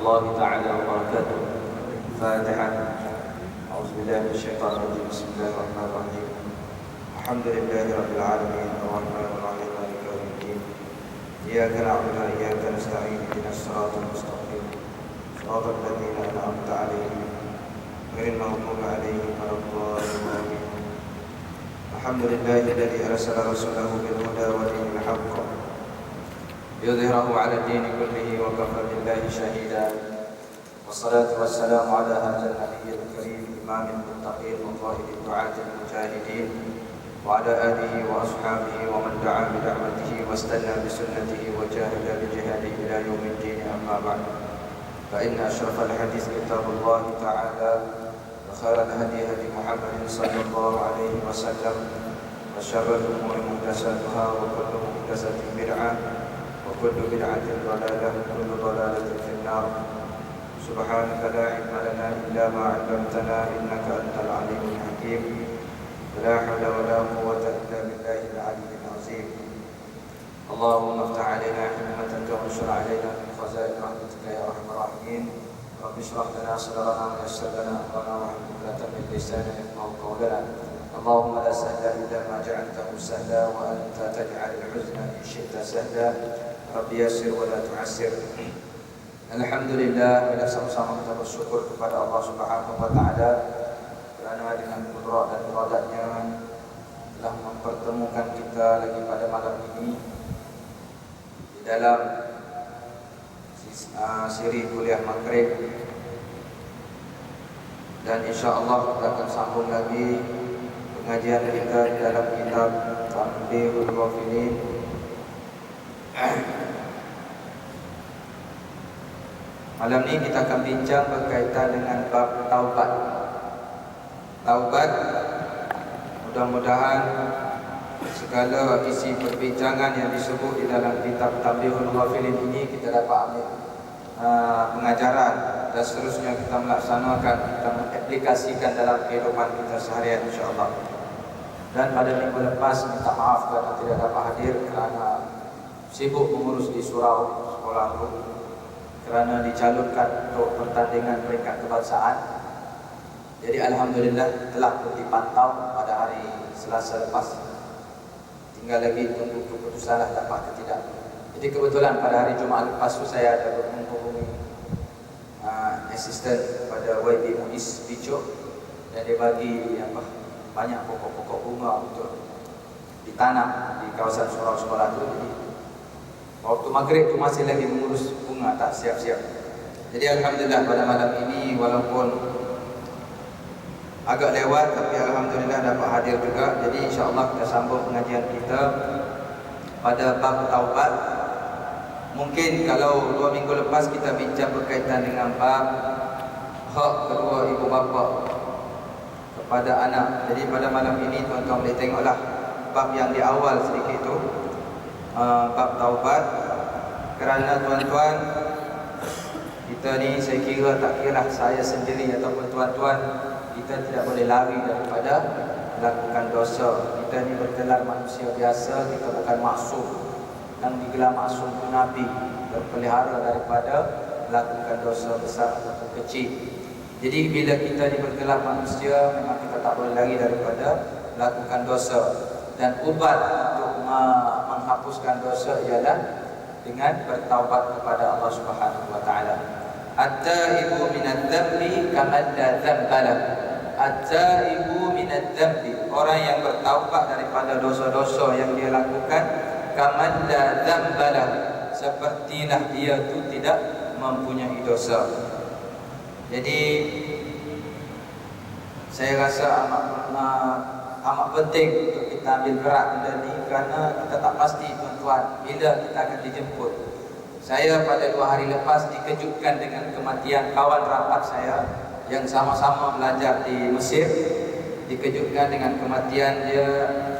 الله تعالى وبركاته. فاتحة. أعوذ بالله من الشيطان الرجيم. بسم الله الرحمن الرحيم. الحمد لله رب العالمين الرحمن الرحيم مالك يوم الدين. إياك نعبد وإياك نستعين اهدنا الصراط المستقيم صراط الذين أنعمت عليهم غير المغضوب عليهم ولا الضالين. الحمد لله الذي أرسل رسوله بالهدى ودين الحق ليظهره على الدين كله وكفى بالله شهيدا. والصلاة والسلام على هذا النبي الكريم إمام المتقين وقائد الدعاة المجاهدين وعلى آله وأصحابه ومن دعا بدعوته واستنى بسنته وجاهد بجهاده إلى يوم الدين. أما بعد، فإن أشرف الحديث كتاب الله تعالى وخير الهدي هدي محمد صلى الله عليه وسلم وشر الأمور محدثاتها وكل محدثة بدعة وكل بدعة ضلالة وكل ضلالة في النار. سبحانك لا علم لنا إلا ما علمتنا إنك أنت العليم الحكيم. لا حول ولا قوة إلا بالله العلي العظيم. اللهم افتح علينا حكمتك وانشر علينا من خزائن رحمتك يا أرحم الراحمين. رب اشرح لنا صدرنا ويسر لنا أمرنا واحلل عقدة من لساننا يفقهوا قولنا. اللهم لا سهل إلا ما جعلته سهلا وأنت تجعل الحزن إن شئت سهلا. رب يسر ولا تعسر. Alhamdulillah, kita sama-sama kita bersyukur kepada Allah Subhanahu wa taala kerana dengan kudrat dan iradatnya telah mempertemukan kita lagi pada malam ini di dalam siri kuliah Maghrib, dan insya-Allah kita akan sambung lagi pengajian kita di dalam kitab Tanbihul Ghafilin. Malam ini kita akan bincang berkaitan dengan bab taubat. Taubat, mudah-mudahan segala isi perbincangan yang disebut di dalam kitab Tanbihul Ghafilin ini kita dapat ambil pengajaran dan seterusnya kita melaksanakan, kita mengaplikasikan dalam kehidupan kita seharian insya-Allah. Dan pada minggu lepas minta maaf kerana tidak dapat hadir kerana sibuk mengurus di surau sekolahku, kerana dicalonkan untuk pertandingan peringkat kebangsaan. Jadi alhamdulillah telah dipantau pada hari Selasa lepas. Tinggal lagi tunggu keputusan lah dapat ke tidak. Jadi kebetulan pada hari Jumaat lepas tu saya ada menghubungi asisten pada YB Muiz Bicho, dan dia bagi banyak pokok-pokok bunga untuk ditanam di kawasan surau sekolah tu. Jadi waktu maghrib tu masih lagi mengurus bunga, tak siap-siap. Jadi alhamdulillah pada malam ini walaupun agak lewat, tapi alhamdulillah dapat hadir juga. Jadi insya-Allah kita sambung pengajian kita pada bab taubat. Mungkin kalau 2 minggu lepas kita bincang berkaitan dengan bab hak kedua ibu bapa kepada anak. Jadi pada malam ini tuan-tuan boleh tengoklah bab yang di awal sedikit tu, bab taubat. Kerana tuan-tuan, kita ni saya kira tak kira saya sendiri ataupun tuan-tuan, kita tidak boleh lari daripada melakukan dosa. Kita ni bergelar manusia biasa, kita bukan maksum. Yang digelar maksum itu Nabi, terpelihara daripada melakukan dosa besar ataupun kecil. Jadi bila kita ni bergelar manusia, memang kita tak boleh lari daripada melakukan dosa. Dan ubat untuk menghapuskan dosa ialah dengan bertaubat kepada Allah Subhanahu wa taala. At-taibu minadz-dzambi kaman la dzambala. At-taibu minadz-dzambi, orang yang bertaubat daripada dosa-dosa yang dia lakukan, kaman la dzambala, sepertilah dia tu tidak mempunyai dosa. Jadi saya rasa amat penting untuk kita ambil gerak benda ni, kerana kita tak pasti tuan-tuan bila kita akan dijemput. Saya pada 2 hari lepas dikejutkan dengan kematian kawan rapat saya yang sama-sama belajar di Mesir. Dikejutkan dengan kematian dia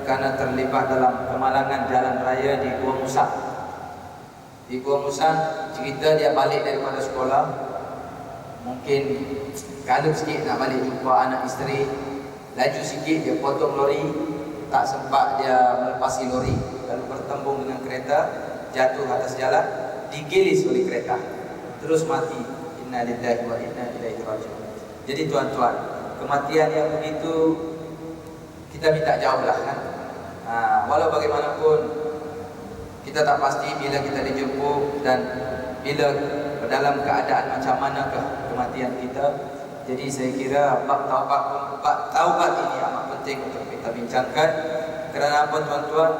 kerana terlibat dalam kemalangan jalan raya di Gua Musang. Di Gua Musang, cerita dia balik daripada sekolah, mungkin kalut sikit nak balik jumpa anak isteri, laju sikit dia potong lori, tak sempat dia melepasi lori, lalu bertembung dengan kereta, jatuh atas jalan, digilis oleh kereta, terus mati. Inna lillahi wa inna ilaihi raji'un. Jadi tuan-tuan, kematian yang begitu kita minta jauhlah kan. Walau bagaimanapun kita tak pasti bila kita dijemput dan bila dalam keadaan macam manakah kematian kita. Jadi saya kira bab taubat ini amat penting untuk kita bincangkan. Kerana apa tuan-tuan?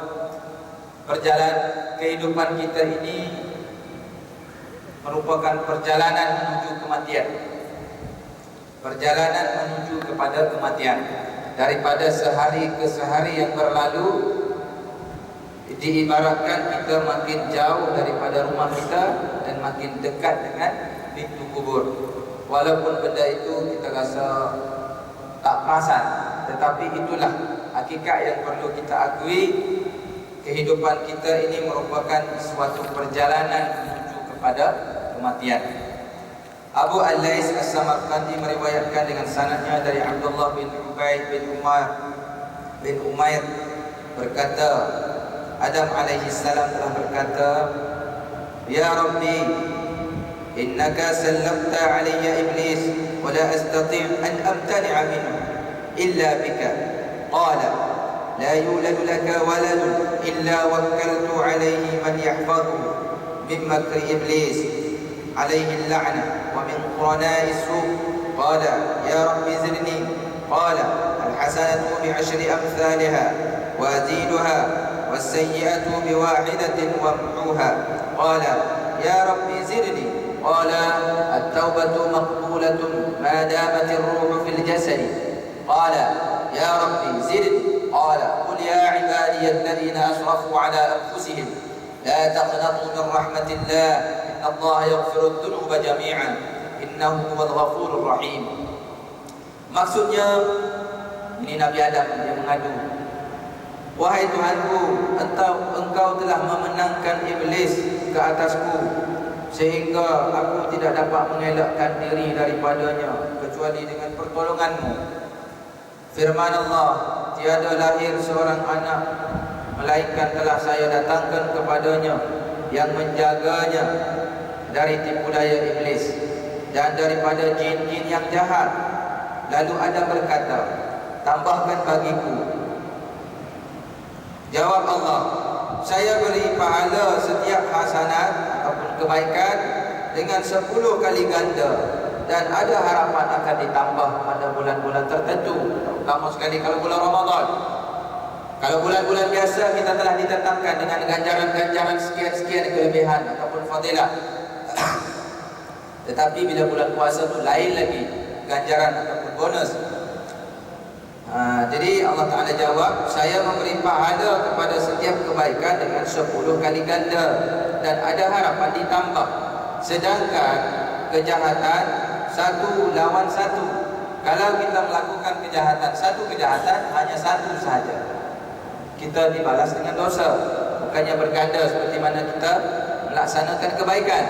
Perjalanan kehidupan kita ini merupakan perjalanan menuju kematian. Perjalanan menuju kepada kematian. Daripada sehari ke sehari yang berlalu, diibaratkan kita makin jauh daripada rumah kita dan makin dekat dengan pintu kubur. Walaupun benda itu kita rasa tak perasan, tetapi itulah hakikat yang perlu kita akui. Kehidupan kita ini merupakan suatu perjalanan menuju kepada kematian. Abu Al-Lais As-Samarqandi meriwayatkan dengan sanadnya dari Abdullah bin Ubaid bin Umair berkata, Adam alaihi salam telah berkata, Ya Rabbi, innaka sallamta alayya iblis wa la astati' an amtani'a minhu illa bika. Qala la yuladu laka waladun illa wakkaltu alayhi man yahfazuhu min makri iblis alayhi al-la'na wa min qurana'i su'. Qala ya Rabbi zidni. Qala al-hasanatu bi'ashri amthaliha wa aziduha والسيئة بواحدة وامحوها. قال يا ربي زدني. قال التوبة مقبولة ما دامت الروح في الجسد. قال يا ربي زدني. قال قل يا عبادي الذين أسرفوا على أنفسهم لا تقنطوا من رحمة الله إن الله يغفر الذنوب جميعا إنه هو الغفور الرحيم. Maksudnya ini Nabi Adam yang mengadu, wahai Tuhanku, engkau telah memenangkan iblis ke atasku sehingga aku tidak dapat mengelakkan diri daripadanya kecuali dengan pertolonganmu. Firman Allah, tiada lahir seorang anak melainkan telah saya datangkan kepadanya yang menjaganya dari tipu daya iblis dan daripada jin-jin yang jahat. Lalu Adam berkata, tambahkan bagiku. Jawab Allah, saya beri pahala setiap hasanat ataupun kebaikan dengan 10 kali ganda, dan ada harapan akan ditambah pada bulan-bulan tertentu. Terutama sekali kalau bulan Ramadan. Kalau bulan-bulan biasa kita telah ditetapkan dengan ganjaran-ganjaran sekian-sekian kelebihan ataupun fadilah. Tetapi bila bulan puasa itu lain lagi ganjaran ataupun bonus. Jadi Allah Ta'ala jawab, saya memberi pahala kepada setiap kebaikan dengan 10 kali ganda dan ada harapan ditambah. Sedangkan kejahatan satu lawan satu. Kalau kita melakukan kejahatan, satu kejahatan hanya satu saja, kita dibalas dengan dosa, bukannya berganda seperti mana kita melaksanakan kebaikan.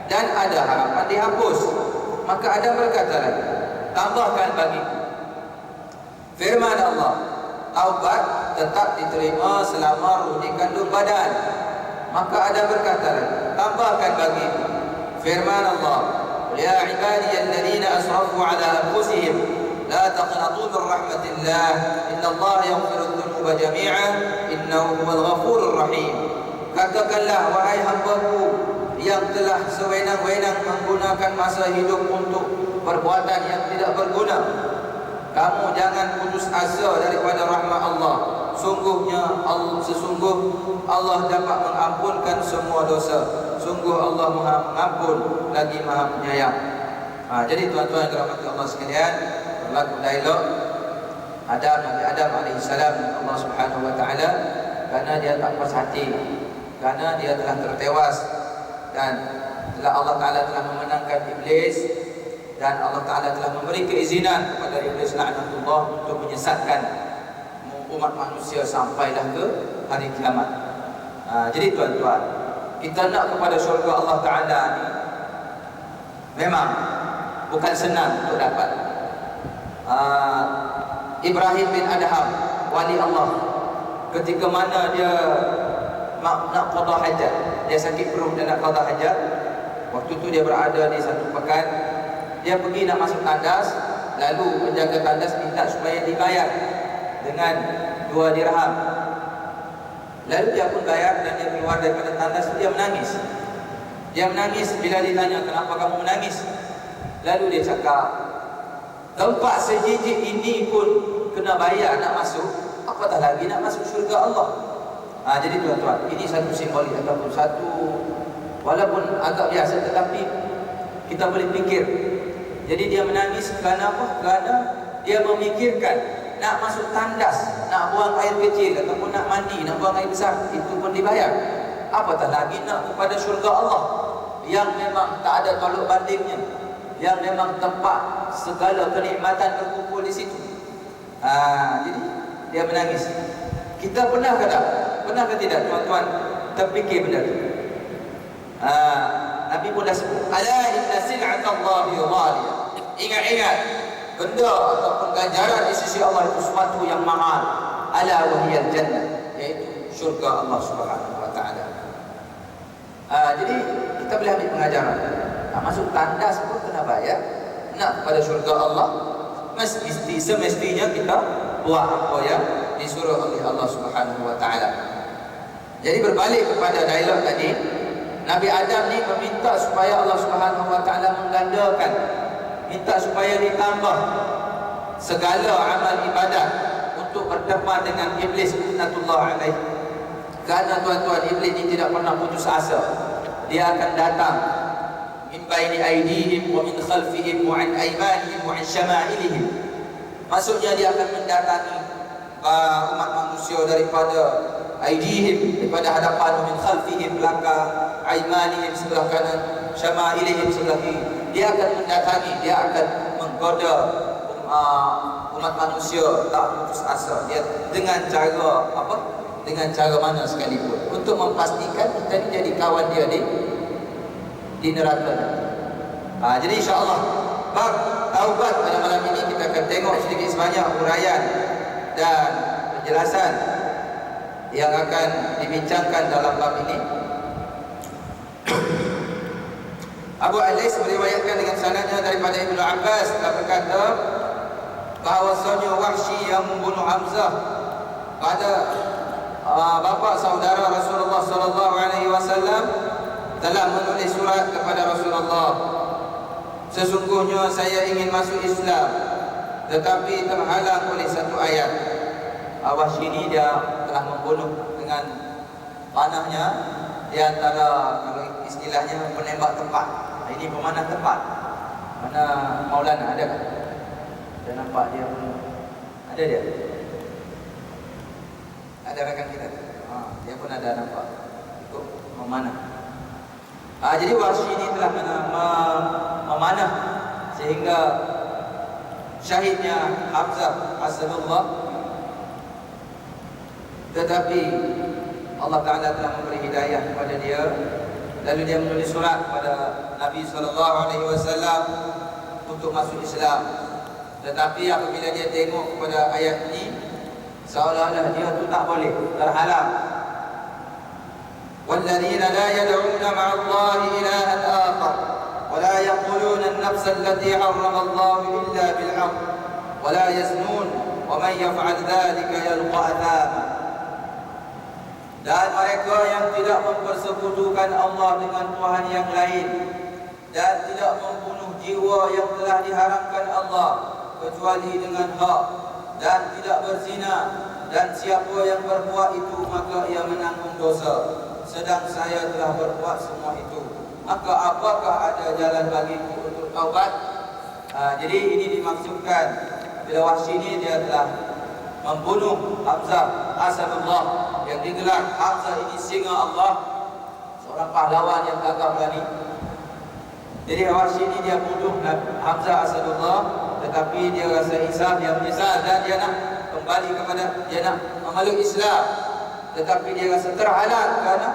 Dan ada harapan dihapus. Maka Adam berkata lagi, tambahkan bagiku. Firman Allah, taubat tetap diterima selama ruh dikandung badan. Maka Adam berkata lagi, tambahkan bagiku. Firman Allah, ya ibadiyalladzina asrafu ala anfusihim la taqnatu min rahmatillah innallaha yaghfiru dzunuba jami'an innahu huwal ghafurur rahim. Katakanlah, wahai hamba-Ku yang telah sewenang-wenang menggunakan masa hidup untuk perbuatan yang tidak berguna, kamu jangan putus asa daripada rahmat Allah. Sesungguh Allah dapat mengampunkan semua dosa. Sungguh Allah Maha Mengampun lagi Maha Penyayang. Jadi tuan-tuan yang dirahmati Allah sekalian, berlaku dialog Nabi Adam alaihissalam dengan Allah Subhanahu wa taala kerana dia tak puas hati, kerana dia telah tertewas dan Allah Taala telah memenangkan iblis, dan Allah Ta'ala telah memberi keizinan kepada iblis la'natullah untuk menyesatkan umat manusia sampailah ke hari kiamat. Jadi tuan-tuan, kita nak kepada syurga Allah Ta'ala ni memang bukan senang untuk dapat. Ibrahim bin Adham, wali Allah, ketika mana dia nak qada hajat, dia sakit perut dan nak qada hajat, Waktu itu dia berada di satu pekan, dia pergi nak masuk tandas, lalu penjaga tandas minta supaya dibayar dengan 2 dirham. Lalu dia pun bayar dan dia keluar daripada tandas. Dia menangis. Dia menangis bila ditanya, kenapa kamu menangis? Lalu dia cakap, tempat sejijik ini pun kena bayar nak masuk, apatah lagi nak masuk syurga Allah. Jadi tuan-tuan, ini satu simbolik ataupun satu, walaupun agak biasa tetapi kita boleh fikir. Jadi dia menangis kerana apa? Kerana dia memikirkan nak masuk tandas, nak buang air kecil ataupun nak mandi, nak buang air besar, itu pun dibayar. Apatah lagi nak kepada syurga Allah yang memang tak ada tolak bandingnya, yang memang tempat segala kenikmatan berkumpul di situ. Jadi dia menangis. Kita pernah ke tak? Pernah ke tidak tuan-tuan terfikir benda tu? Nabi pun dah sebut, ala inna sil'atallahi ghaliyah. Ingat-ingat, benda ataupun ganjaran di sisi Allah itu sesuatu yang mahal. Ala wahiyal jannah, iaitu syurga Allah Subhanahu wa taala. Jadi kita boleh ambil pengajaran. Masuk tandas pun kena bayar. Nak kepada syurga Allah, semestinya kita buat apa yang disuruh oleh Allah Subhanahu wa taala. Jadi berbalik kepada dialog tadi, Nabi Adam ni meminta supaya Allah Subhanahu wa taala menggandakan, minta supaya ditambah segala amal ibadat untuk berdepan dengan iblis laknatullah alaihi. Kerana tuan-tuan, iblis ni tidak pernah putus asa. Dia akan datang min baini aydihim wa min khalfihim wa an aymanihim wa an syama'ilihim. Maksudnya dia akan mendatangi umat manusia daripada aydihim, daripada hadapan, wa min khalfihim belakang, aymanihim sebelah kanan, syama'ilihim sebelah kiri. Dia akan mendatangi, dia akan menggoda umat manusia tak putus asa. Dia dengan cara apa? Dengan cara mana sekalipun untuk memastikan kita ni jadi kawan dia di neraka. Jadi insya-Allah bab taubat pada malam ini kita akan tengok sedikit sebanyak huraian dan penjelasan yang akan dibincangkan dalam bab ini. Abu Alais meriwayatkan dengan sanadnya daripada Ibnu Abbas, dia berkata bahawasanya Wahsy yang membunuh Hamzah pada bapa saudara Rasulullah sallallahu alaihi wasallam telah menulis surat kepada Rasulullah, sesungguhnya saya ingin masuk Islam tetapi terhalang oleh satu ayat. Wahsy ini dia telah membunuh dengan panahnya, di antara kalau istilahnya penembak tepat. Ini pemanah tepat. Mana Maulana ada kan? Saya nampak dia ada dia. Ada rakan kita. Dia pun ada nampak ikut memanah. Jadi Wahsy ini telah memanah sehingga syahidnya Hamzah Asadullah. Tetapi Allah Ta'ala telah memberi hidayah kepada dia. Lalu dia menulis surat kepada Nabi SAW untuk masuk Islam. Tetapi apabila dia tengok kepada ayat ini, seolah-olah dia tu tak boleh, terhalang. وَالَّذِينَ لَا يَدْعُونَ مَعَ اللَّهِ إِلَٰهًا آخَرَ وَلَا يَقْتُلُونَ النَّفْسَ الَّتِي حَرَّمَ اللَّهُ إِلَّا بِالْحَقِّ وَلَا يَزْنُونَ وَمَن يَفْعَلْ ذَلِكَ يَلْقَ أَثَامًا. Dan mereka yang tidak mempersekutukan Allah dengan Tuhan yang lain dan tidak membunuh jiwa yang telah diharamkan Allah kecuali dengan hak, dan tidak berzina, dan siapa yang berbuat itu maka ia menanggung dosa, sedang saya telah berbuat semua itu, maka apakah ada jalan bagiku untuk taubat? Jadi ini dimaksudkan bila Wahsy ini dia telah membunuh Hamzah Asadullah, yang digelar Hamzah ini singa Allah, seorang pahlawan yang gagah berani. Jadi Wahsy ini dia bunuh Hamzah Asadullah, tetapi dia rasa insaf, dia menyesal dan dia nak kembali kepada, dia nak memeluk Islam, tetapi dia rasa terhalang kerana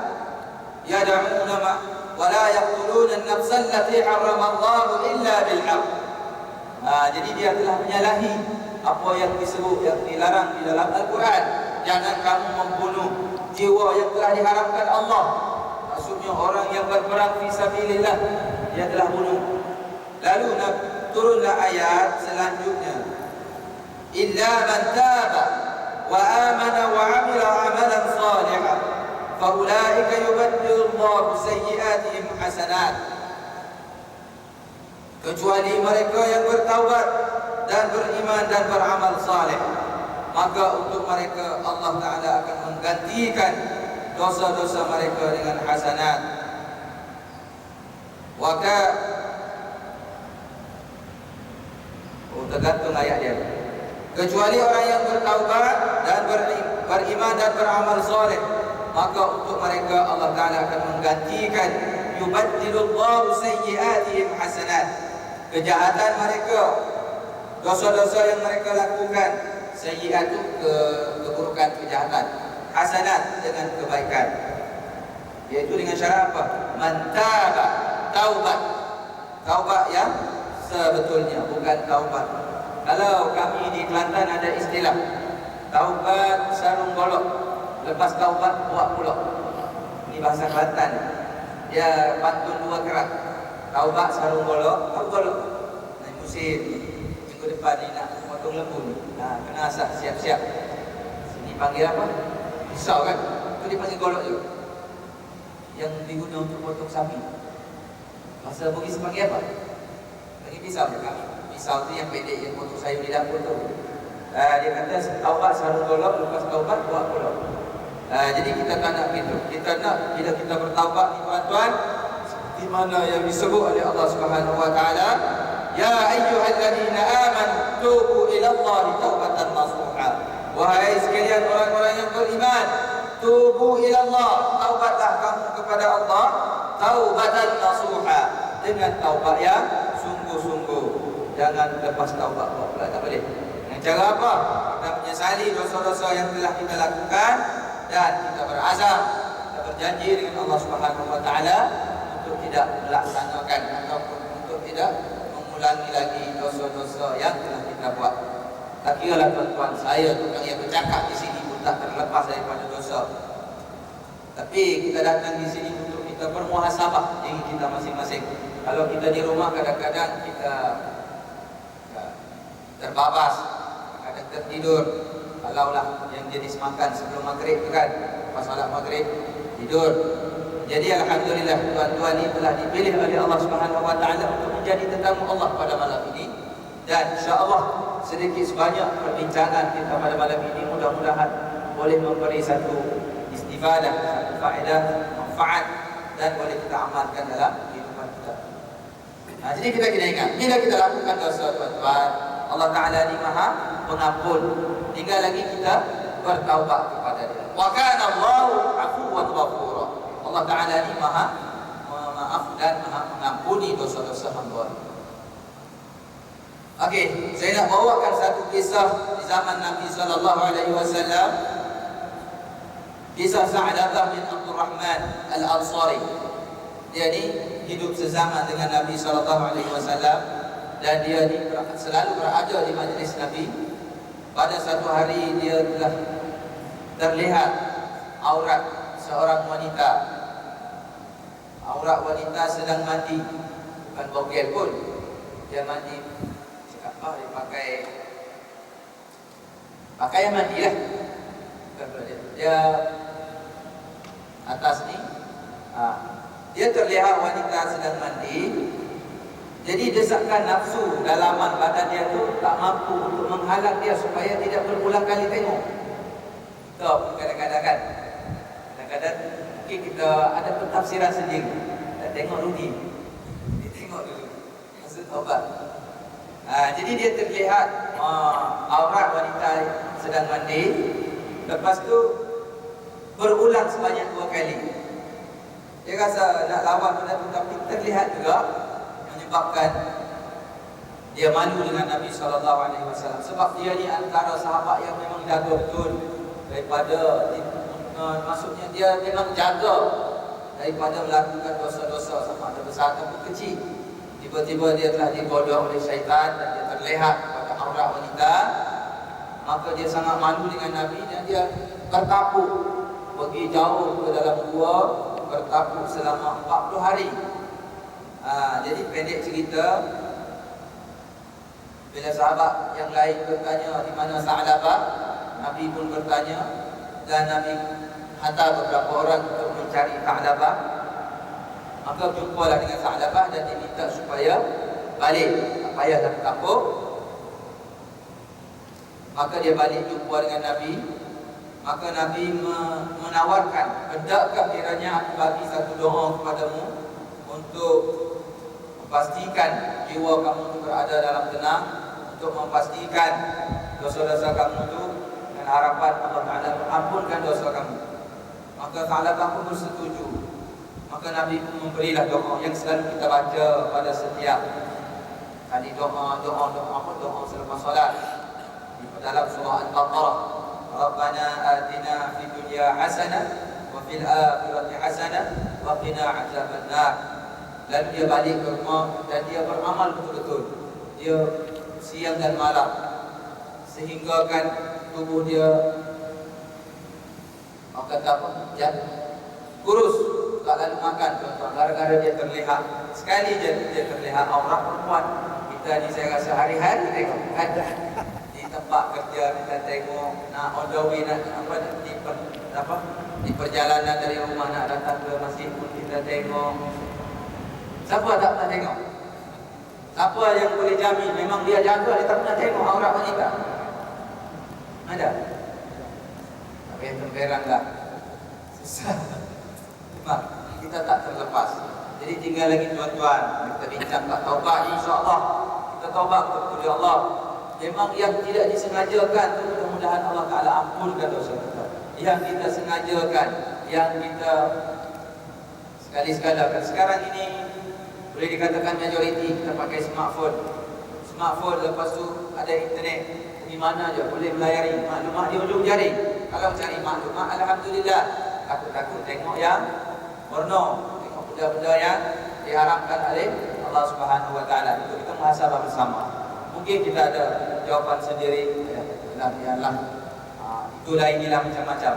yad'una ma wa la yaqtuluna an-nafsa allati harrama Allah illa bil haqq. Jadi dia telah menyalahi apa yang disebut, yang dilarang di dalam Al-Quran. Jangan kamu membunuh jiwa yang telah diharamkan Allah. Maksudnya maksudnya orang yang berperang fisabilillah, dia telah bunuh. Lalu turunlah ayat selanjutnya, illa man taba wa amana wa amila amalan salihan fa ulaika yubaddilu Allahu sayyi'atihim hasanat. Kecuali mereka yang bertaubat dan beriman dan beramal saleh, maka untuk mereka Allah Ta'ala akan menggantikan dosa-dosa mereka dengan hasanat. Tergantung ayat dia. Kecuali orang yang bertaubat dan beriman dan beramal saleh, maka untuk mereka Allah Ta'ala akan menggantikan, yubaddilullahu sayyi'atihim hasanat, kejahatan mereka, dosa-dosa yang mereka lakukan, sayyi'at itu keburukan, kejahatan, hasanat dengan kebaikan. Yaitu dengan syarat apa? Man taba, taubat. Taubat yang sebetulnya, bukan taubat. Kalau kami di Kelantan ada istilah taubat sarung golok, lepas taubat buat pulak. Ini bahasa Kelantan. Dia pantun dua kerat. Taubat sarung golok, golok. Nah, musim minggu depan ni nak potong lembu ni. Nah, kena asah siap-siap. Sini panggil apa? Pisau kan? Itu dipanggil golok juga. Yang digunakan untuk potong sapi. Bahasa Bugis panggil apa? Panggil pisau je kami. Pisau tu yang pendek, yang potong sayur di dapur tu. Dia kata taubat sarung golok, lepas taubat buat golok. Jadi kita tak nak gitu. Kita nak bila kita bertaubat ni tuan-tuan, di mana yang disebut oleh Allah Subhanahu wa taala, ya ayyuhalladzina amanu tubu ila Allahi taubatan nasuha. Wahai sekalian orang-orang yang beriman, tubu ila Allah, taubatlah kamu kepada Allah, taubatan nasuha, dengan taubat yang sungguh-sungguh. Jangan lepas taubat pula, tak boleh. Dengan cara apa? Kita menyesali dosa-dosa yang telah kita lakukan dan kita berazam, kita berjanji dengan Allah Subhanahu wa taala untuk tidak melaksanakan ataupun untuk tidak mengulangi lagi dosa-dosa yang telah kita buat. Tak kiralah tuan-tuan, saya tukang yang bercakap di sini pun tak terlepas daripada dosa. Tapi kita datang di sini untuk kita bermuhasabah diri kita masing-masing. Kalau kita di rumah kadang-kadang kita terbabas, kadang tertidur. Kalaulah yang jenis makan sebelum maghrib tu kan, pas salat maghrib tidur. Jadi alhamdulillah tuan-tuan ini telah dipilih oleh Allah Subhanahu wa taala untuk menjadi tetamu Allah pada malam ini. Dan insya-Allah sedikit sebanyak perbincangan kita pada malam ini mudah-mudahan boleh memberi satu istifadah, satu faedah, manfaat, dan boleh kita amalkan dalam kehidupan kita. Jadi kita kena ingat, bila kita lakukan dosa tuan-tuan, Allah Ta'ala ni Maha Pengampun. Tinggal lagi kita bertaubat kepada Dia. Wa kana Allahu 'afuwan ghafura. Allah Ta'ala ni Maha Maaf dan Maha mengampuni dosa-dosa hamba. Okey, saya nak bawakan satu kisah di zaman Nabi sallallahu alaihi wasallam. Kisah Sa'labah bin Abdul Rahman Al-Ansari. Dia ni hidup sezaman dengan Nabi sallallahu alaihi wasallam dan dia ni selalu berada di majlis Nabi. Pada satu hari dia telah terlihat aurat seorang wanita. Aurat wanita sedang mandi, bukan bogel pun. Dia mandi, cakap apa, dia pakai pakaian mandi lah. Dia atas ni, dia terlihat wanita sedang mandi. Jadi desakan nafsu dalaman badan dia tu tak mampu untuk menghalang dia supaya tidak berulang kali tengok. Itu kadang-kadang kan, kadang-kadang mungkin kita ada pentafsiran sendiri. Tak tengok rugi, dia tengok dulu maksud taubat. Jadi dia terlihat aurat wanita sedang mandi. Lepas tu berulang sebanyak 2 kali. Dia rasa nak lawan benda tu, tapi terlihat juga menyebabkan dia malu dengan Nabi SAW. Sebab dia ni antara sahabat yang memang jaga betul daripada maksudnya dia memang jaga daripada melakukan dosa-dosa sama ada besar ataupun kecil. Tiba-tiba dia telah digoda oleh syaitan dan dia terlihat pada aurat wanita. Maka dia sangat malu dengan Nabi dan dia bertapuk pergi jauh ke dalam gua, bertapuk selama 40 hari. Jadi pendek cerita, bila sahabat yang lain bertanya di mana Sa'labah, Nabi pun bertanya, dan Nabi hantar beberapa orang untuk mencari Sa'labah. Maka jumpalah dengan Sa'labah dan diminta supaya balik, tak payahlah bertapuk. Maka dia balik jumpa dengan Nabi. Maka Nabi menawarkan, hendakkah kiranya aku bagi satu doa kepadamu untuk memastikan jiwa kamu itu berada dalam tenang, untuk memastikan dosa-dosa kamu itu, dengan harapan Allah Ta'ala mengampunkan dosa kamu. Maka Sa'labah pun bersetuju. Maka Nabi pun memberilah doa yang selalu kita baca pada setiap kali doa selepas solat di dalam surah Al-Baqarah. Rabbana atina fid dunya hasanah wa fil akhirati hasanah wa qina adzabannar. Lalu dia balik ke rumah dan dia beramal betul-betul. Dia siang dan malam sehingga kan tubuh dia kurus, tak lalu makan tuan-tuan, gara-gara dia terlihat sekali dia terlihat aurat perempuan. Kita ni saya rasa hari-hari tengok ada di tempat kerja, kita tengok nak on the way, nak di perjalanan dari rumah nak datang ke masjid pun kita tengok. Siapa tak pernah tengok? Siapa yang boleh jamin memang dia jaga, dia tak pernah tengok aurat wanita? Ada? Tak payah temperang lah, susah. Kita tak terlepas. Jadi tinggal lagi tuan-tuan, kita bincang tak taubat, insya-Allah kita taubat kepada Allah. Memang yang tidak disengajakan tu mudah-mudahan Allah Taala ampunkan dosa kita. Yang kita sengajakan, yang kita sekali-sekala. Sekarang ini boleh dikatakan majoriti kita pakai smartphone. Smartphone lepas tu ada internet. Di mana aja boleh melayari maklumat di ujung jari. Kalau cari maklumat, alhamdulillah. Takut-takut tengok yang porno, tengok benda-benda yang diharamkan oleh Allah Subhanahu Wa Taala. Itu kita muhasabah bersama. Mungkin kita ada jawapan sendiri. Itulah inilah macam-macam.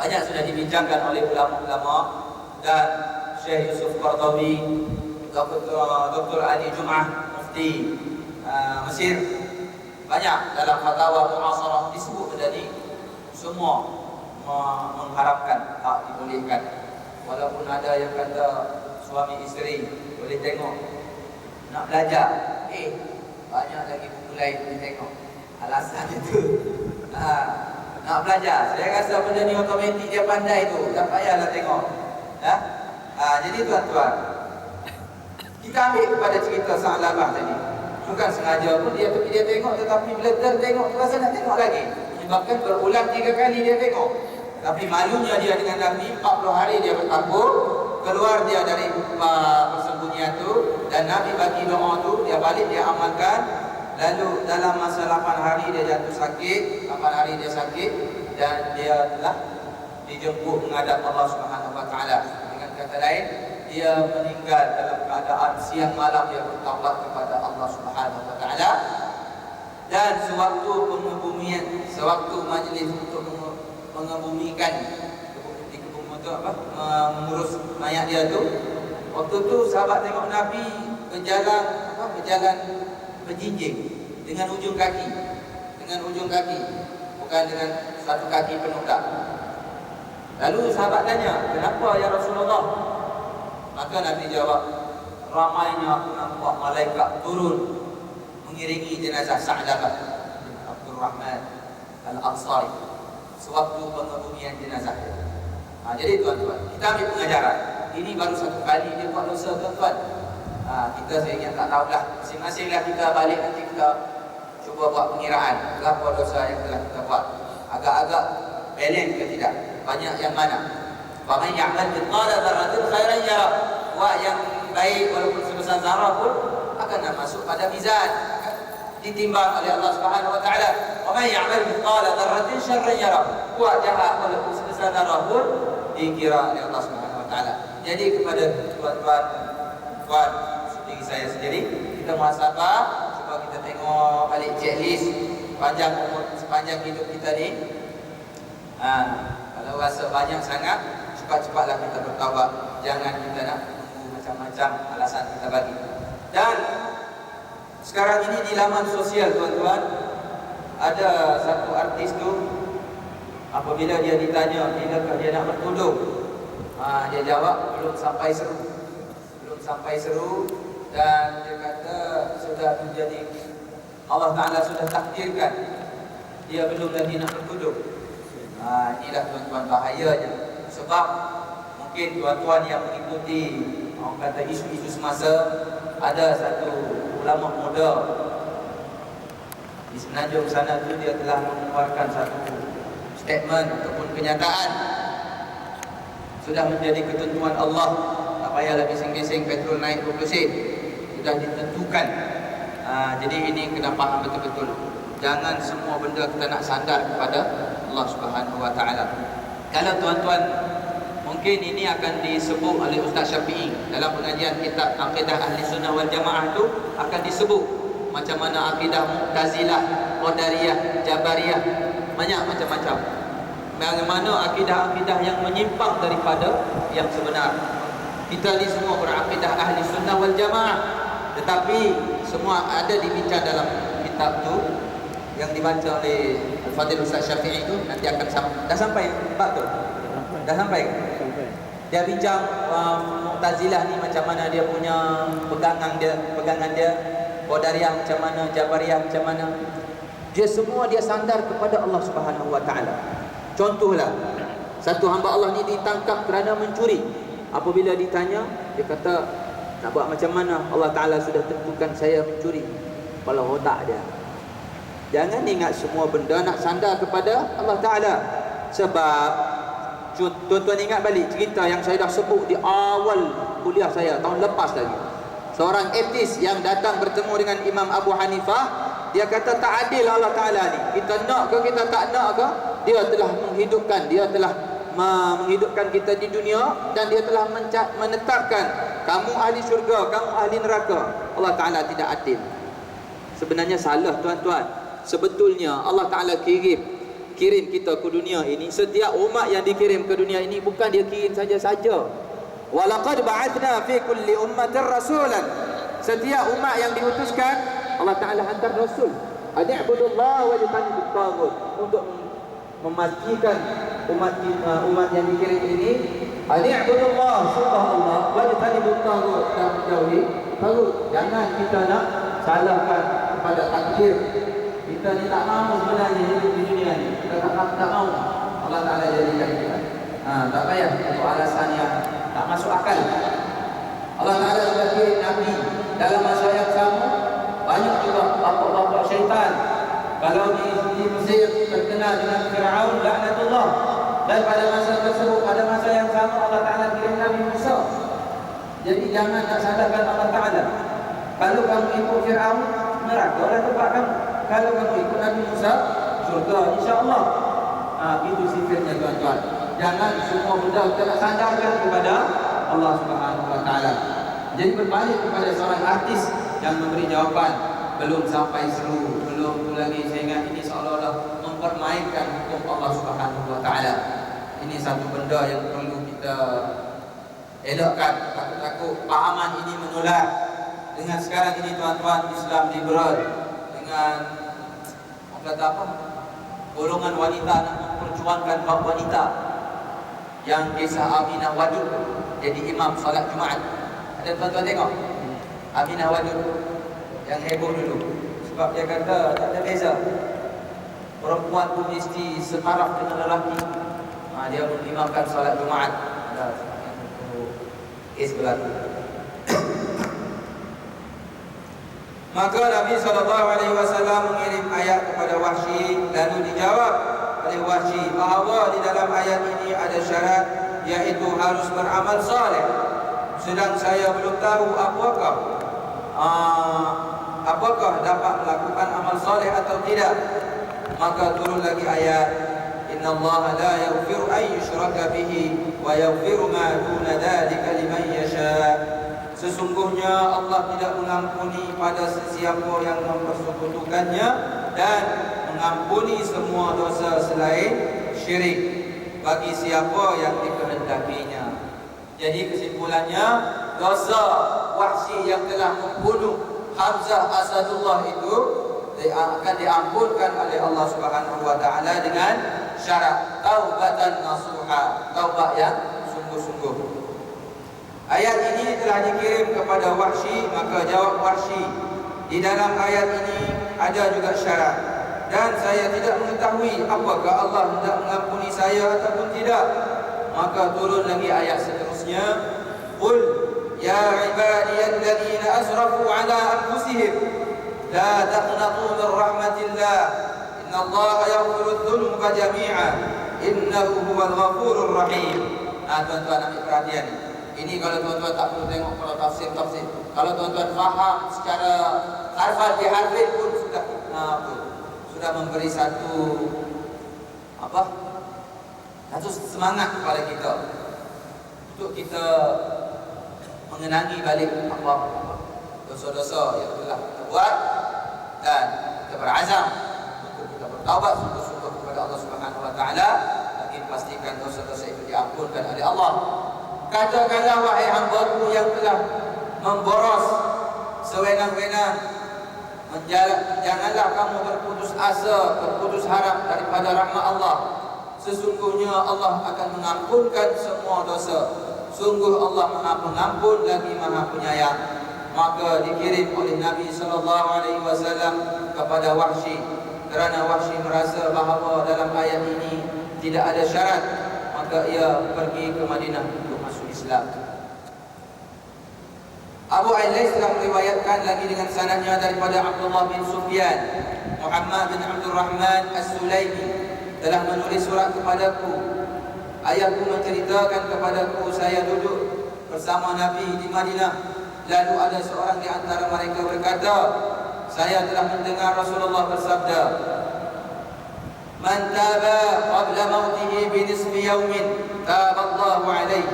Banyak sudah dibincangkan oleh ulama-ulama dan Syekh Yusuf Qardawi, Dr. Ali Jum'ah, Mufti Mesir. Banyak dalam fatwa mu'asarah disebut benda ni. Semua mengharapkan, tak dibolehkan. Walaupun ada yang kata suami isteri boleh tengok, nak belajar, banyak lagi buku lain boleh tengok. Alasan itu nak belajar. Saya rasa benda ni otomatik dia pandai tu, tak payahlah tengok. Jadi tuan-tuan, kita ambil kepada cerita Sa'labah tadi. Bukan sengaja pun dia tengok, tetapi bila tengok terasa nak tengok lagi. Menyebabkan berulang 3 kali dia tengok. Tapi malunya dia dengan Nabi, 40 hari dia bertapuk, keluar dia dari persembunyian tu, dan Nabi bagi doa tu, dia balik, dia amalkan. Lalu dalam masa 8 hari dia jatuh sakit, 8 hari dia sakit, dan dia telah dijemput menghadap Allah Subhanahu Wa Taala. Dengan kata lain, dia meninggal dalam keadaan siang malam dia bertaubat kepada Allah Subhanahu Wa Taala. Dan sewaktu pengebumian, sewaktu majlis untuk mengebumikan mengurus mayat dia tu, waktu tu sahabat tengok Nabi berjalan berjinjing dengan ujung kaki, bukan dengan satu kaki penuh tak. Lalu sahabat tanya, kenapa ya Rasulullah? Maka Nabi jawab, ramainya aku nampak malaikat turun mengiringi jenazah Sa'labah bin Abdul Rahman Al-Ansari sewaktu pengebumian jenazah. Jadi tuan-tuan, kita ambil pengajaran. Ini baru satu kali dia buat dosa, tuan-tuan. Kita sebenarnya tak tahulah. Masing-masinglah kita balik nanti kita cuba buat pengiraan berapa dosa yang telah kita buat. Agak-agak balance ke tidak? Banyak yang mana? Faman ya'mal mithqala dzarratin khairan yarah. Buat yang baik walaupun sebesar zarah pun akan masuk pada mizan, akan ditimbang oleh Allah Subhanahu Wa Taala. Faman ya'mal mithqala dzarratin syarran yarah. Buat jahat walaupun sebesar zarah pun dikira oleh Allah Subhanahu Wa Taala. Jadi kepada tuan-tuan, seperti saya sendiri, kita muhasabah, cuba kita tengok balik checklist sepanjang hidup kita ni. Kalau rasa banyak sangat, cepat-cepatlah kita bertaubat. Jangan kita nak tunggu macam-macam alasan kita bagi. Dan sekarang ini di laman sosial tuan-tuan, ada satu artis tu, apabila dia ditanya bilakah dia nak bertudung, dia jawab belum sampai seru, dan dia kata sudah menjadi, Allah Ta'ala sudah takdirkan dia belum lagi nak bertudung. Inilah tuan-tuan bahayanya. Sebab mungkin tuan-tuan yang mengikuti orang kata isu-isu semasa, ada satu ulama muda di Semenanjung sana tu, dia telah mengeluarkan satu statement ataupun kenyataan. Sudah menjadi ketentuan Allah, tak payahlah bising-bising petrol naik 20 sen, sudah ditentukan. Jadi ini kena faham betul-betul. Jangan semua benda kita nak sandar kepada Allah Subhanahu Wa Taala. Kalau tuan-tuan, mungkin ini akan disebut oleh Ustaz Syafi'i dalam pengajian kitab Aqidah Ahli Sunnah wal Jamaah tu, akan disebut macam mana akidah Mu'tazilah, Qadariyah, Jabariyah, banyak macam-macam. Bagaimana akidah-akidah yang menyimpang daripada yang sebenar. Kita ni semua berakidah Ahli Sunnah wal Jamaah, tetapi semua ada dibincang dalam kitab tu yang dibaca oleh Al-Fadhil Ustaz Syafi'i tu. Nanti akan dah sampai bab tu. Dah sampai. Dia bincang Mu'tazilah ni macam mana dia punya pegangan dia, Qadariyah macam mana, Jabariyah macam mana. Dia semua dia sandar kepada Allah Subhanahu Wa Taala. Contohlah, satu hamba Allah ni ditangkap kerana mencuri. Apabila ditanya, dia kata nak buat macam mana, Allah Ta'ala sudah tentukan saya mencuri. Kepala otak dia. Jangan ingat semua benda nak sandar kepada Allah Ta'ala. Sebab tuan-tuan ingat balik cerita yang saya dah sebut di awal kuliah saya tahun lepas lagi. Seorang etis yang datang bertemu dengan Imam Abu Hanifah, dia kata tak adil Allah Ta'ala ni. Kita nak ke kita tak nak ke, dia telah menghidupkan, dia telah menghidupkan kita di dunia, dan dia telah menetapkan kamu ahli syurga, kamu ahli neraka. Allah Ta'ala tidak adil. Sebenarnya salah tuan-tuan. Sebetulnya Allah Ta'ala kirim kita ke dunia ini. Setiap umat yang dikirim ke dunia ini, bukan dia kirim saja-saja. Walaqad ba'athna fi kulli ummatin rasulan. Setiap umat yang diutuskan, Allah Ta'ala hantar rasul. Ani'budullah wa jtanibut taghut, untuk memastikan umat yang dikirim ini ani'budullah, sembah Allah, wa jtanibut taghut, dan menjauhi taghut. Jangan kita nak salahkan kepada takdir. Kita ni tak mahu sebenarnya hidup di dunia ni. Kita tak mahu Allah Ta'ala jadikan kita. Tak payah untuk alasan yang tak masuk akal. Allah Ta'ala sudah kirim Nabi dalam masa yang sama. Banyak juga bapak-bapak syaitan. Kalau di Mesir terkenal dengan Fir'aun, laknatullah. Dan pada masa tersebut, pada masa yang sama, Allah Ta'ala kirim Nabi Musa. Jadi jangan nak salahkan Allah Ta'ala. Kalau kamu ikut Fir'aun, neraka lah tempat kamu. Kalau kamu ikut Nabi Musa, surga insya-Allah. Itu sifatnya tuan-tuan. Jangan semua benda kita nak sandarkan kepada Allah Subhanahu Wa Taala. Jadi berbalik kepada seorang artis yang memberi jawapan, belum sampai seru, belum tu lagi. Saya ingat ini seolah-olah mempermainkan hukum Allah Subhanahu Wa Taala. Ini satu benda yang perlu kita elakkan. Takut-takut pahaman ini menular. Dengan sekarang ini tuan-tuan, Islam liberal dengan orang kata apa, golongan wanita nak memperjuangkan hak wanita. Yang kisah Aminah Wadud jadi imam solat Jumaat, ada tuan-tuan tengok Aminah Wadud yang heboh dulu. Sebab dia kata tak ada beza, perempuan pun mesti setaraf dengan lelaki. Dia mengimamkan solat Jumaat. Ada kes berlaku. Maka Nabi SAW mengirim ayat kepada Wahsy, lalu dijawab oleh Wahsy bahawa di dalam ayat ini ada syarat, iaitu harus beramal saleh. Sedang saya belum tahu apakah dapat melakukan amal saleh atau tidak. Maka turun lagi ayat, innallaha la yaghfiru an yushraka bihi wa yaghfiru ma duna dzalika liman yasha. Sesungguhnya Allah tidak mengampuni pada sesiapa yang mempersekutukannya, dan mengampuni semua dosa selain syirik bagi siapa yang dikehendaki. mendakinya. Jadi kesimpulannya, dosa Wahsy yang telah membunuh Hamzah Asadullah itu akan diampunkan oleh Allah Subhanahu wa taala dengan syarat taubatan nasuha, taubat yang sungguh-sungguh. Ayat ini telah dikirim kepada Wahsy, maka jawab Wahsy, di dalam ayat ini ada juga syarat, dan saya tidak mengetahui apakah Allah hendak mengampuni saya ataupun tidak. Maka turun lagi ayat seterusnya, qul ya ibadiyalladzina asrafu ala anfusihim la taqnatu min rahmatillah innallaha yaghfiru dzunuba jami'an innahu huwal ghafurur rahim. Tuan-tuan ambil perhatian. Ini kalau tuan-tuan tak perlu tengok kalau tafsir. Kalau tuan-tuan faham secara harfan biharfin pun sudah memberi satu semangat kepada kita untuk kita mengenangi balik dosa-dosa yang telah kita buat, dan kita berazam untuk kita bertaubat sungguh-sungguh kepada Allah Subhanahu wa taala, bagi pastikan dosa-dosa itu diampunkan oleh Allah. Katakanlah wahai hamba-Ku yang telah memboros sewenang-wenang, janganlah kamu berputus asa, berputus harap daripada rahmat Allah. Sesungguhnya Allah akan mengampunkan semua dosa. Sungguh Allah Maha Pengampun lagi Maha Penyayang. Maka dikirim oleh Nabi SAW kepada Wahsy, kerana Wahsy merasa bahawa dalam ayat ini tidak ada syarat, maka ia pergi ke Madinah untuk masuk Islam. Abu Ailais telah meriwayatkan lagi dengan sanadnya daripada Abdullah bin Sufyan, Muhammad bin Abdul Rahman As-Sulaimi telah menulis surat kepadaku. Ayahku menceritakan kepadaku, saya duduk bersama Nabi di Madinah. Lalu ada seorang di antara mereka berkata, saya telah mendengar Rasulullah bersabda, man taba qabla mautihi bi nisfi yawmin taballahu alayhi.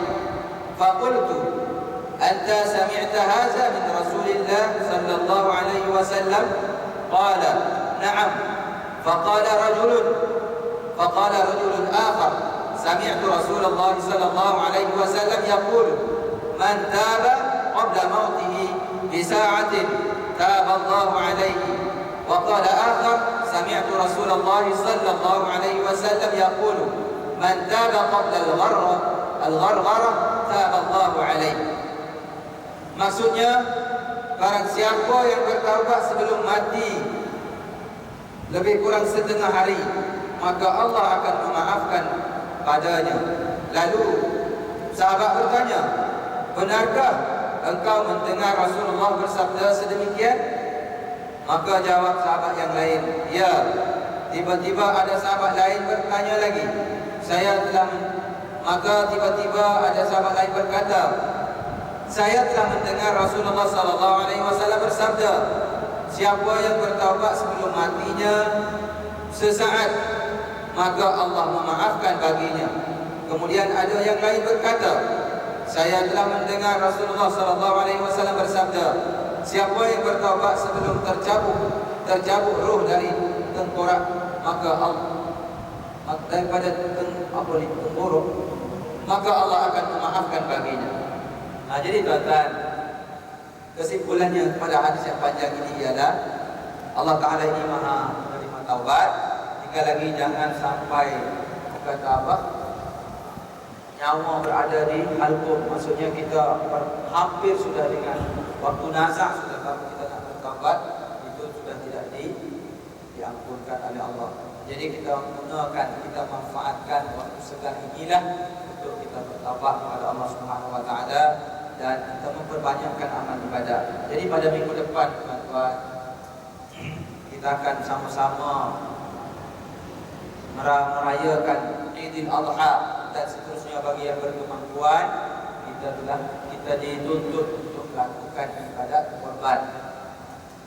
Faqultu anta sami'ta hadha min Rasulillah sallallahu alaihi wasallam? Qala na'am. فقال رجل آخر سمعت رسول الله صلى الله عليه وسلم يقول من تاب قبل موته بساعة تاب الله عليه. وقال آخر سمعت رسول الله صلى الله عليه وسلم يقول من تاب قبل الغرغرة تاب الله عليه. Maksudnya, barang siapa yang bertaubat sebelum mati lebih kurang setengah hari, maka Allah akan memaafkan padanya. Lalu sahabat bertanya, benarkah engkau mendengar Rasulullah bersabda sedemikian? Maka jawab sahabat yang lain, ya. Tiba-tiba ada sahabat lain bertanya lagi, maka tiba-tiba ada sahabat lain berkata, saya telah mendengar Rasulullah SAW bersabda, siapa yang bertaubat sebelum matinya sesaat, maka Allah memaafkan baginya. Kemudian ada yang lain berkata, saya telah mendengar Rasulullah SAW bersabda, siapa yang bertaubat sebelum tercabut roh dari tengkorak, maka daripada tenggorok, maka Allah akan memaafkan baginya. Jadi tuan-tuan, kesimpulannya pada hadis yang panjang ini ialah Allah Ta'ala ini Maha menerima taubat. Tinggal lagi jangan sampai kata nyawa berada di halqum. Maksudnya kita hampir sudah dengan waktu nazak, sudah kalau kita nak bertaubat, itu sudah tidak diampunkan oleh Allah. Jadi kita manfaatkan waktu segar inilah untuk kita bertaubat kepada Allah Subhanahu wa taala, dan kita memperbanyakkan amal ibadah. Jadi pada minggu depan tuan-tuan, kita akan sama-sama merayakan Idul Adha, dan seterusnya bagi yang berkemampuan kita dituntut untuk melakukan ibadat korban,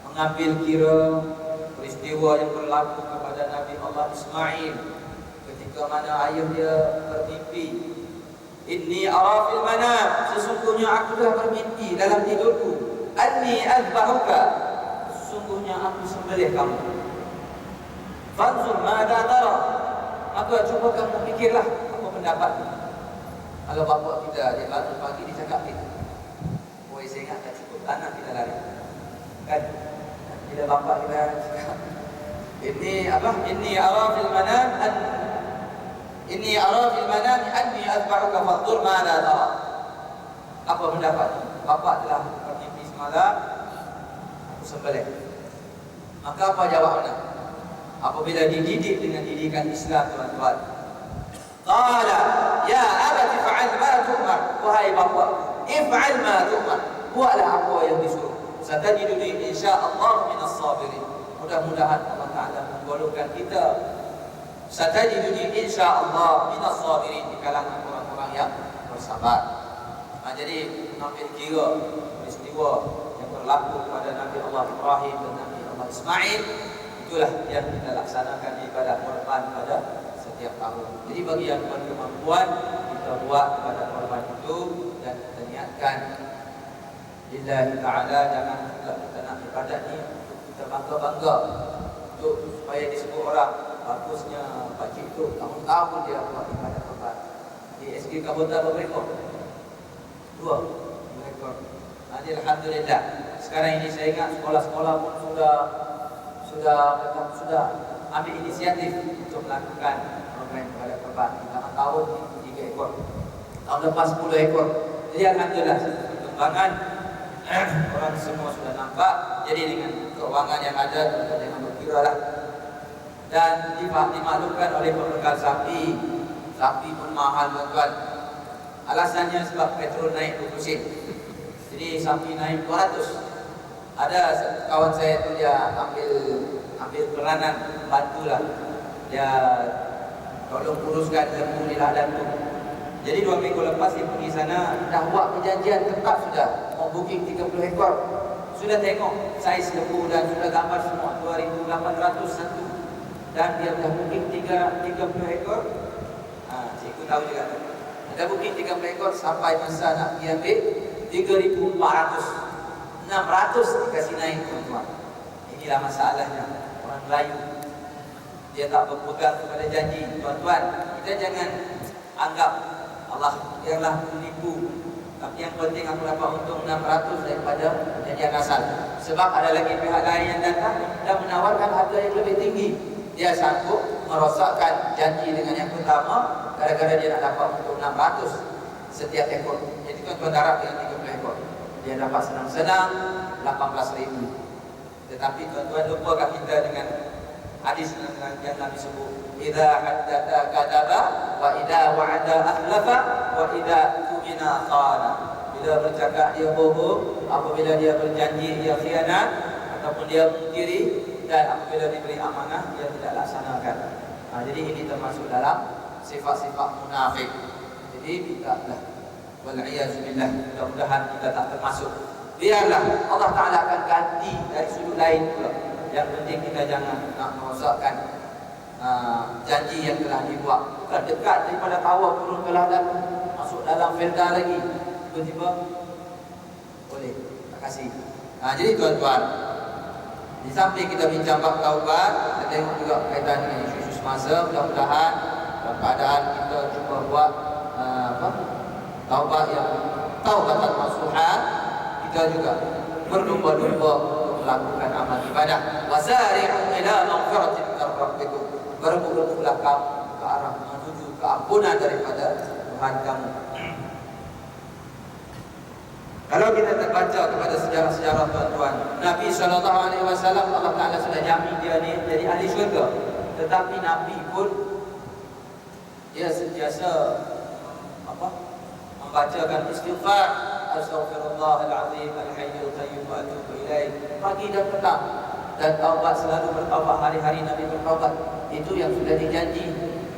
mengambil kira peristiwa yang berlaku kepada Nabi Allah Ismail ketika mana ayah dia bermimpi, inni ara fil manam, sesungguhnya aku telah bermimpi dalam tidurku, anni azbahuka, sesungguhnya aku sembelih kamu, fanzur madza tara, maka cuba kamu fikirlah apa pendapat. Kalau bapak kita dia bangun pagi dia cakap gitu. Oi, saya ingat tak cukup tanah kita lari. Kan? Bila bapak kita cakap ini apa? Inni ara fil manam anni azbaruka fanzur ma la tara. Apa pendapat? Bapak telah bermimpi semalam aku sembelih. Maka apa jawabnya? Apabila dididik dengan didikan Islam, tuan-tuan. Qala ya abati fa'al ma tu'mar. Wahai bapa, if'al ma tu'mar. Buatlah apa yang disuruh. Satajiduni insyaallah minas sabirin. Mudah-mudahan Allah Taala menggolongkan kita. Satajiduni insyaallah minas sabirin, di kalangan orang-orang yang bersabar. Jadi mengambil kira peristiwa yang berlaku pada Nabi Allah Ibrahim dan Nabi Allah Ismail, itulah yang kita laksanakan di ibadah Qurban pada setiap tahun. Jadi bagi yang berkemampuan, kita buat ibadah Qurban itu dan kita niatkan lillahi ta'ala. Jangan kita nak ibadat ni untuk kita bangga-bangga, untuk supaya disebut orang bagusnya pakcik itu tahun-tahun dia buat ibadah Qurban. Di SG Kabota berapa ekor? 2 ekor. Jadi alhamdulillah. Sekarang ini saya ingat sekolah-sekolah pun sudah ambil inisiatif untuk melakukan program ibadah Qurban. Tahun tahun 3 ekor. Tahun lepas 10 ekor. Jadi alhamdulillah perkembangan orang semua sudah nampak. Jadi dengan keuangan yang ada, jangan berkira lah. Dan dimaklumkan oleh pembekal sapi. Sapi pun mahal, tuan-tuan. Alasannya sebab petrol naik 20 sen. Jadi sapi naik 200. Ada kawan saya tu dia ambil peranan, bantulah. Dia tolong uruskan lembu di ladang tu. Jadi 2 minggu lepas dia pergi sana, dah buat perjanjian tetap sudah. Mau booking 30 ekor. Sudah tengok saiz lembu dan sudah gambar semua 2,800 satu. Dan dia dah booking 30 ekor. Cikgu tahu juga. Ada booking 30 ekor sampai masa nak pergi ambil 3,400. 600 dikasih naik, tuan-tuan. Inilah masalahnya orang Melayu. Dia tak berpegang kepada janji, tuan-tuan. Kita jangan anggap Allah biarlah menipu. Tapi yang penting aku dapat untung 600 daripada janjian asal. Sebab ada lagi pihak lain yang datang dan menawarkan harga yang lebih tinggi. Dia sanggup merosakkan janji dengan yang pertama gara-gara dia nak dapat untuk 600 setiap ekor. Jadi tuan-tuan darab dengan 30 ekor. Dia dapat senang-senang 18,000. Tetapi tuan-tuan lupakan kita dengan hadis yang Nabi sebut, idza haddatha kadaba wa idza wa'ada akhlafa wa idza tumina khana. Bila bercakap dia bohong, apabila dia berjanji dia khianat ataupun dia mengkiri, dan apabila diberi amanah dia tidak laksanakan. Jadi ini termasuk dalam sifat-sifat munafik. Jadi tidaklah, wal'iyazubillah, mudah-mudahan kita tak termasuk. Biarlah Allah Ta'ala akan ganti dari sudut lain pula. Yang penting kita jangan nak merosakkan janji yang telah dibuat. Bukan dekat daripada tawa turun ke ladang, masuk dalam felda lagi, tiba-tiba boleh. Terima kasih. Jadi tuan-tuan, di samping kita bincang bab taubat, kita tengok juga kaitan dengan isu semasa. Mudah-mudahan dalam keadaan kita cuba buat taubat yang taubatan nasuha. Kita juga berlumba-lumba untuk melakukan amal ibadah. Wasari'u ila maghfiratin min rabbikum. Berlumba-lumbalah kamu ke arah menuju keampunan daripada Tuhan kamu. Kalau kita terbaca kepada sejarah-sejarah tuan-tuan, Nabi SAW Allah Ta'ala sudah jamin dia ni jadi ahli syurga. Tetapi Nabi pun dia sentiasa membacakan istighfar, astaghfirullahalazim al-hayyul qayyum wa atubu ilaih, pagi dan petang. Dan taubat, selalu bertaubat, hari-hari Nabi bertaubat. Itu yang sudah dijanji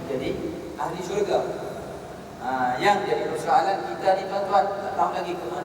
jadi ahli syurga. Yang jadi persoalan kita ni tuan-tuan, tak tahu lagi ke mana